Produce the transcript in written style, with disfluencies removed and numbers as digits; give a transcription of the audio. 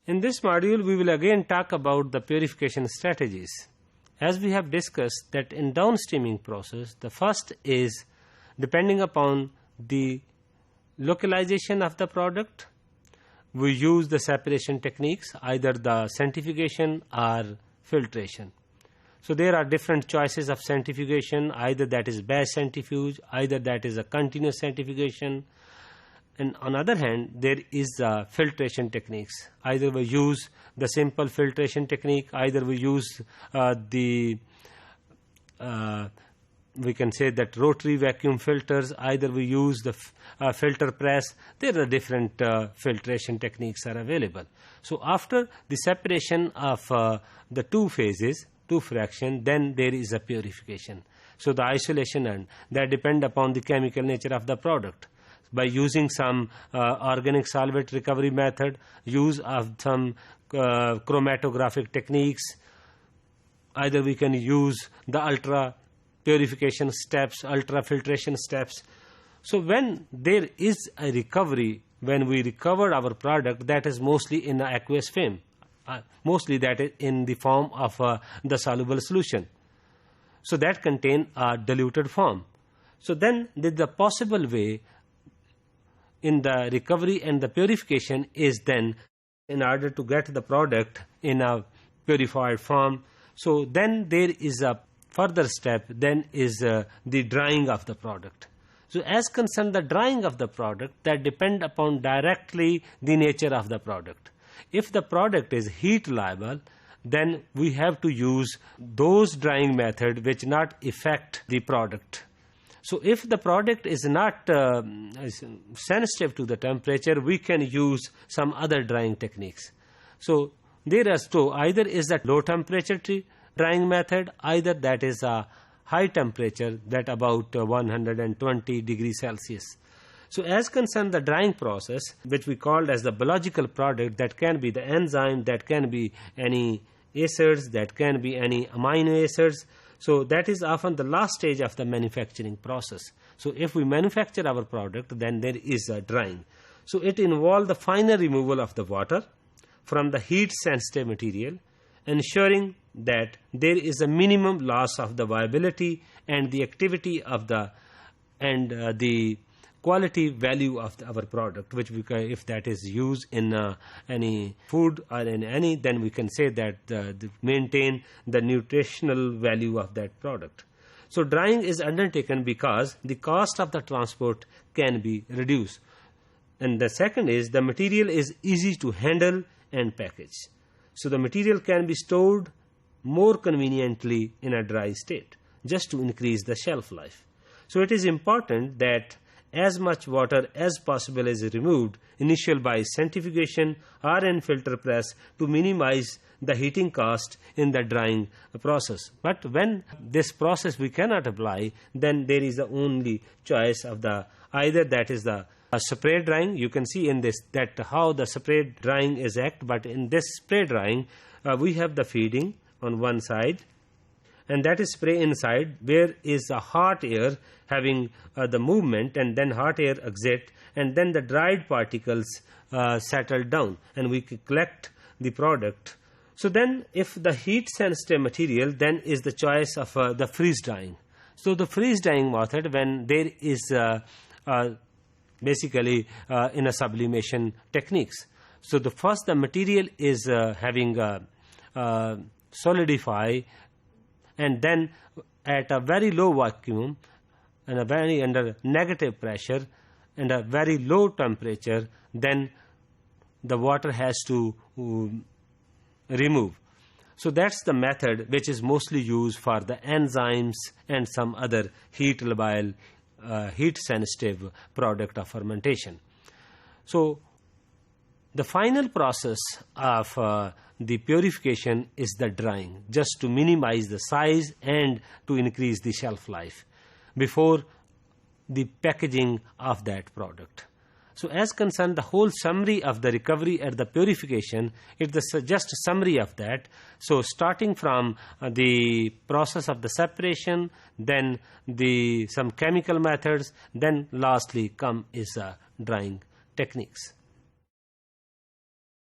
In this module, we will again talk about the purification strategies. As we have discussed that in downstreaming process, the first is depending upon the localization of the product, we use the separation techniques, either the centrifugation or filtration. So there are different choices of centrifugation, either that is batch centrifuge, either that is a continuous centrifugation. And on the other hand, there is filtration techniques. Either we use the simple filtration technique, either we use we can say that rotary vacuum filters, either we use the filter press. There are different filtration techniques are available. So after the separation of the two phases, two fraction, then there is a purification. So the isolation and that depend upon the chemical nature of the product. By using some organic solvent recovery method, use of some chromatographic techniques, either we can use the ultra purification steps, ultra filtration steps. So when there is a recovery, when we recover our product, that is mostly in the aqueous phase, mostly that is in the form of the soluble solution. So that contain a diluted form. So then the possible way in the recovery and the purification is then in order to get the product in a purified form. So then there is a further step, then is the drying of the product. So as concerned the drying of the product, that depend upon directly the nature of the product. If the product is heat liable, then we have to use those drying method which not affect the product. So if the product is not sensitive to the temperature, we can use some other drying techniques. So there are two, either is that low temperature drying method, either that is a high temperature, that about 120 degrees Celsius. So as concerned the drying process, which we called as the biological product, that can be the enzyme, that can be any acids, that can be any amino acids. So that is often the last stage of the manufacturing process. So if we manufacture our product, then there is a drying. So it involves the final removal of the water from the heat sensitive material, ensuring that there is a minimum loss of the viability and the activity of the the quality value of our product, which we can, if that is used in any food or in any, then we can say that maintain the nutritional value of that product. So drying is undertaken because the cost of the transport can be reduced. And the second is the material is easy to handle and package. So the material can be stored more conveniently in a dry state, just to increase the shelf life. So it is important that as much water as possible is removed initially by centrifugation or in filter press to minimize the heating cost in the drying process. But when this process we cannot apply, then there is the only choice of the either that is the spray drying. You can see in this that how the spray drying is act, but in this spray drying we have the feeding on one side, and that is spray inside, where is the hot air having the movement, and then hot air exit, and then the dried particles settle down, and we collect the product. So then if the heat sensitive material, then is the choice of the freeze drying. So the freeze drying method, when there is basically in a sublimation techniques. So the first the material is having solidify, and then at a very low vacuum and a very under negative pressure and a very low temperature, then the water has to remove. So that's the method which is mostly used for the enzymes and some other heat labile, heat sensitive product of fermentation. So the final process of the purification is the drying, just to minimize the size and to increase the shelf life before the packaging of that product. So as concerned the whole summary of the recovery and the purification, it is just a summary of that. So starting from the process of the separation, then some chemical methods, then lastly come is drying techniques.